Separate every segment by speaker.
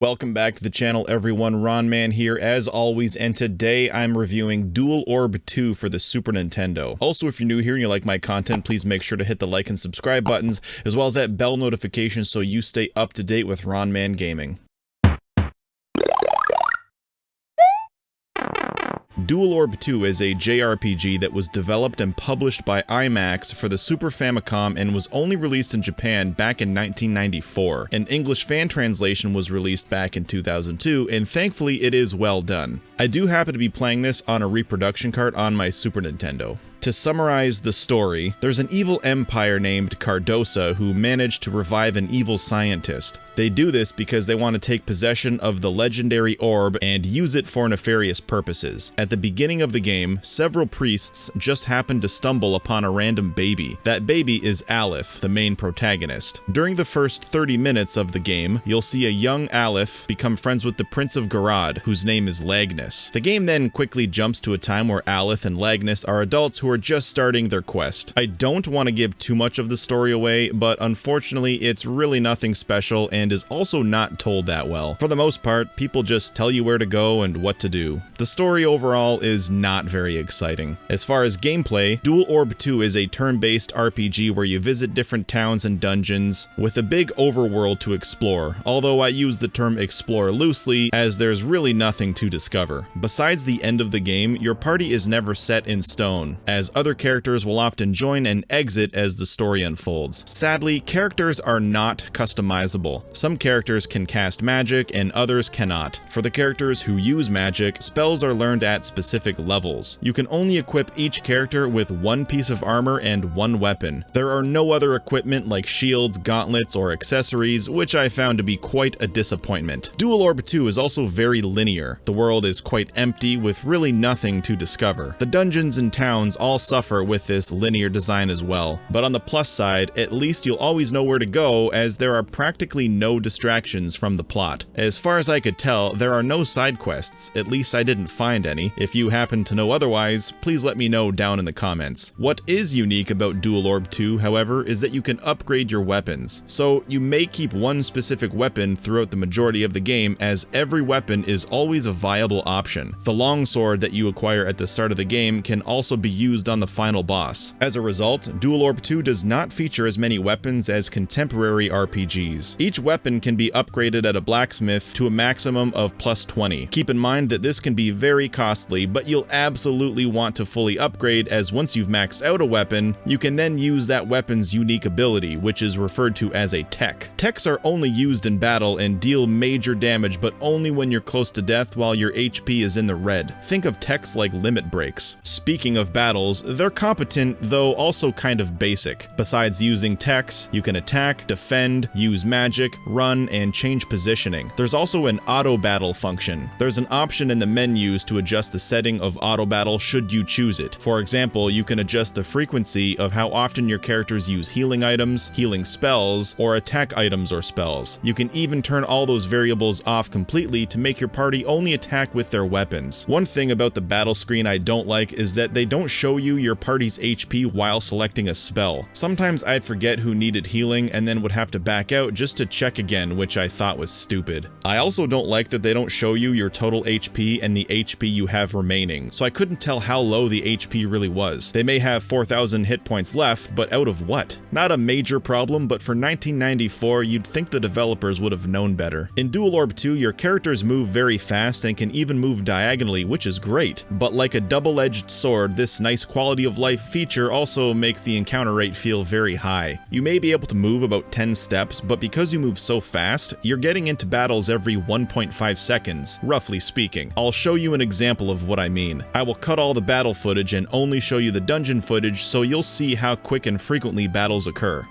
Speaker 1: Welcome back to the channel, everyone. RonMan here, as always, and today I'm reviewing Dual Orb 2 for the Super Nintendo. Also, if you're new here and you like my content, please make sure to hit the like and subscribe buttons, as well as that bell notification so you stay up to date with RonMan Gaming. Dual Orb 2 is a JRPG that was developed and published by IMAX for the Super Famicom and was only released in Japan back in 1994. An English fan translation was released back in 2002, and thankfully it is well done. I do happen to be playing this on a reproduction cart on my Super Nintendo. To summarize the story, there's an evil empire named Cardosa who managed to revive an evil scientist. They do this because they want to take possession of the legendary orb and use it for nefarious purposes. At the beginning of the game, several priests just happen to stumble upon a random baby. That baby is Aleph, the main protagonist. During the first 30 minutes of the game, you'll see a young Aleph become friends with the Prince of Garad, whose name is Lagnus. The game then quickly jumps to a time where Aleph and Lagnus are adults who are just starting their quest. I don't want to give too much of the story away, but unfortunately it's really nothing special and is also not told that well. For the most part, people just tell you where to go and what to do. The story overall is not very exciting. As far as gameplay, Dual Orb 2 is a turn-based RPG where you visit different towns and dungeons with a big overworld to explore, although I use the term explore loosely as there's really nothing to discover. Besides the end of the game, your party is never set in stone, as other characters will often join and exit as the story unfolds. Sadly, characters are not customizable. Some characters can cast magic and others cannot. For the characters who use magic, spells are learned at specific levels. You can only equip each character with one piece of armor and one weapon. There are no other equipment like shields, gauntlets, or accessories, which I found to be quite a disappointment. Dual Orb 2 is also very linear. The world is quite empty with really nothing to discover. The dungeons and towns all suffer with this linear design as well, but on the plus side, at least you'll always know where to go as there are practically no distractions from the plot. As far as I could tell, there are no side quests, at least I didn't find any. If you happen to know otherwise, please let me know down in the comments. What is unique about Dual Orb 2, however, is that you can upgrade your weapons. So you may keep one specific weapon throughout the majority of the game, as every weapon is always a viable option. The longsword that you acquire at the start of the game can also be used on the final boss. As a result, Dual Orb 2 does not feature as many weapons as contemporary RPGs. Each weapon can be upgraded at a blacksmith to a maximum of plus 20. Keep in mind that this can be very costly, but you'll absolutely want to fully upgrade, as once you've maxed out a weapon, you can then use that weapon's unique ability, which is referred to as a tech. Techs are only used in battle and deal major damage, but only when you're close to death while your HP is in the red. Think of techs like limit breaks. Speaking of battles, they're competent, though also kind of basic. Besides using techs, you can attack, defend, use magic, run, and change positioning. There's also an auto battle function. There's an option in the menus to adjust the setting of auto battle should you choose it. For example, you can adjust the frequency of how often your characters use healing items, healing spells, or attack items or spells. You can even turn all those variables off completely to make your party only attack with their weapons. One thing about the battle screen I don't like is that they don't show you your party's HP while selecting a spell. Sometimes I'd forget who needed healing and then would have to back out just to check again, which I thought was stupid. I also don't like that they don't show you your total HP and the HP you have remaining, so I couldn't tell how low the HP really was. They may have 4,000 hit points left, but out of what? Not a major problem, but for 1994, you'd think the developers would have known better. In Dual Orb 2, your characters move very fast and can even move diagonally, which is great, but like a double-edged sword, this nice quality of life feature also makes the encounter rate feel very high. You may be able to move about 10 steps, but because you move so fast, you're getting into battles every 1.5 seconds, roughly speaking. I'll show you an example of what I mean. I will cut all the battle footage and only show you the dungeon footage so you'll see how quick and frequently battles occur.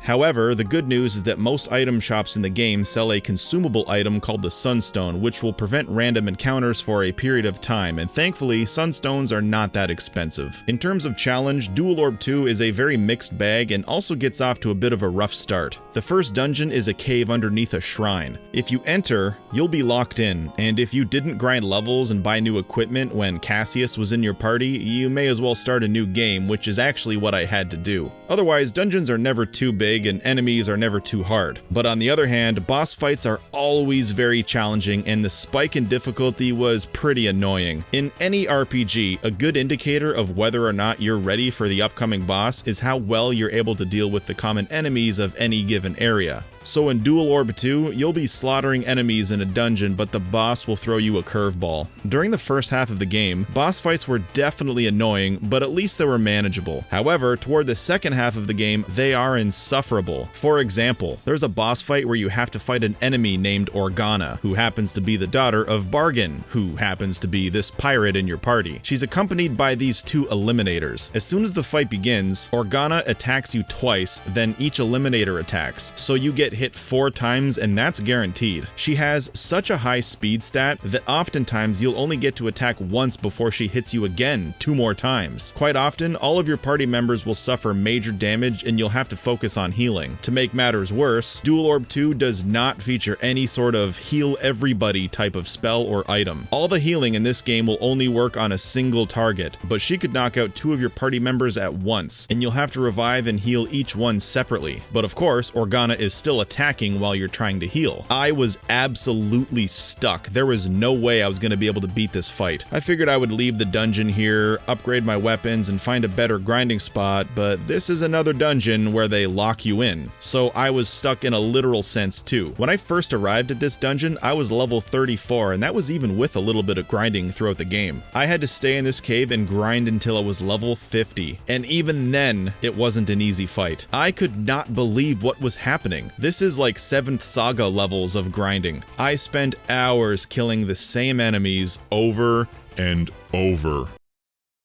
Speaker 1: However, the good news is that most item shops in the game sell a consumable item called the Sunstone, which will prevent random encounters for a period of time, and thankfully, Sunstones are not that expensive. In terms of challenge, Dual Orb 2 is a very mixed bag and also gets off to a bit of a rough start. The first dungeon is a cave underneath a shrine. If you enter, you'll be locked in, and if you didn't grind levels and buy new equipment when Cassius was in your party, you may as well start a new game, which is actually what I had to do. Otherwise, dungeons are never too big and enemies are never too hard. But on the other hand, boss fights are always very challenging, and the spike in difficulty was pretty annoying. In any RPG, a good indicator of whether or not you're ready for the upcoming boss is how well you're able to deal with the common enemies of any given area. So in Dual Orb 2, you'll be slaughtering enemies in a dungeon, but the boss will throw you a curveball. During the first half of the game, boss fights were definitely annoying, but at least they were manageable. However, toward the second half of the game, they are insufferable. For example, there's a boss fight where you have to fight an enemy named Organa, who happens to be the daughter of Bargain, who happens to be this pirate in your party. She's accompanied by these two eliminators. As soon as the fight begins, Organa attacks you twice, then each eliminator attacks, so you get hit 4 times, and that's guaranteed. She has such a high speed stat that oftentimes you'll only get to attack once before she hits you again 2 more times. Quite often, all of your party members will suffer major damage and you'll have to focus on healing. To make matters worse, Dual Orb 2 does not feature any sort of heal everybody type of spell or item. All the healing in this game will only work on a single target, but she could knock out 2 of your party members at once, and you'll have to revive and heal each one separately. But of course, Organa is still attacking while you're trying to heal. I was absolutely stuck. There was no way I was going to be able to beat this fight. I figured I would leave the dungeon here, upgrade my weapons, and find a better grinding spot, but this is another dungeon where they lock you in. So I was stuck in a literal sense too. When I first arrived at this dungeon, I was level 34, and that was even with a little bit of grinding throughout the game. I had to stay in this cave and grind until I was level 50, and even then, it wasn't an easy fight. I could not believe what was happening. This is like 7th Saga levels of grinding. I spent hours killing the same enemies over and over.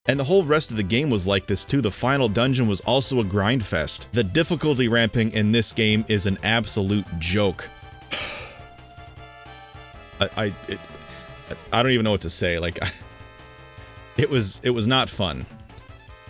Speaker 1: And the whole rest of the game was like this too. The final dungeon was also a grind fest. The difficulty ramping in this game is an absolute joke. I don't even know what to say. Like, it was not fun,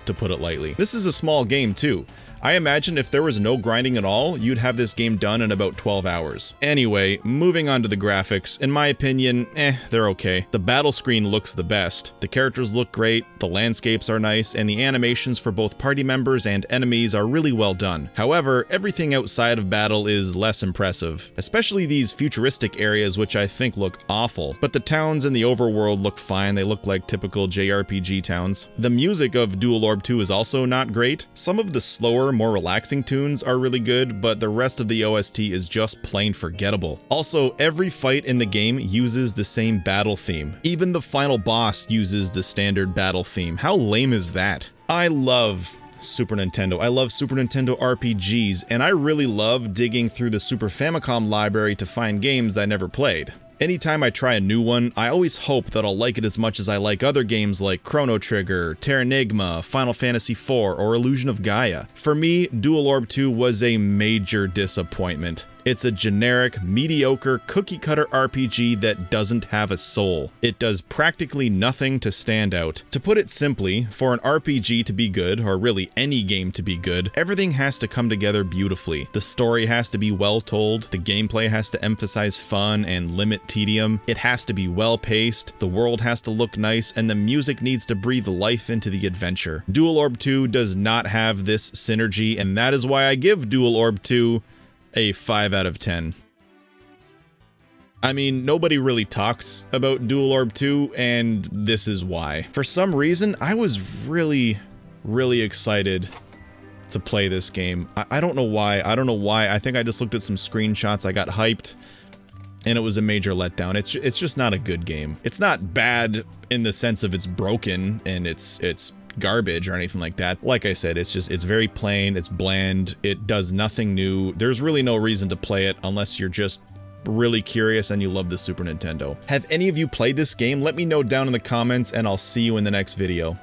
Speaker 1: to put it lightly. This is a small game too. I imagine if there was no grinding at all, you'd have this game done in about 12 hours. Anyway, moving on to the graphics. In my opinion, they're okay. The battle screen looks the best. The characters look great, the landscapes are nice, and the animations for both party members and enemies are really well done. However, everything outside of battle is less impressive, especially these futuristic areas, which I think look awful. But the towns in the overworld look fine. They look like typical JRPG towns. The music of Dual Orb 2 is also not great. Some of the slower, more relaxing tunes are really good, but the rest of the OST is just plain forgettable. Also, every fight in the game uses the same battle theme. Even the final boss uses the standard battle theme. How lame is that? I love Super Nintendo. I love Super Nintendo RPGs, and I really love digging through the Super Famicom library to find games I never played. Anytime I try a new one, I always hope that I'll like it as much as I like other games like Chrono Trigger, Terranigma, Final Fantasy IV, or Illusion of Gaia. For me, Dual Orb 2 was a major disappointment. It's a generic, mediocre, cookie-cutter RPG that doesn't have a soul. It does practically nothing to stand out. To put it simply, for an RPG to be good, or really any game to be good, everything has to come together beautifully. The story has to be well told, the gameplay has to emphasize fun and limit tedium, it has to be well paced, the world has to look nice, and the music needs to breathe life into the adventure. Dual Orb 2 does not have this synergy, and that is why I give Dual Orb 2 a 5 out of 10. I mean, nobody really talks about Dual Orb 2, and this is why. For some reason, I was really excited to play this game. I don't know why. I think I just looked at some screenshots, I got hyped, and it was a major letdown. It's just not a good game. It's not bad in the sense of it's broken and it's garbage or anything like that. Like I said, it's very plain, it's bland, it does nothing new. There's really no reason to play it unless you're just really curious and you love the Super Nintendo. Have any of you played this game? Let me know down in the comments, and I'll see you in the next video.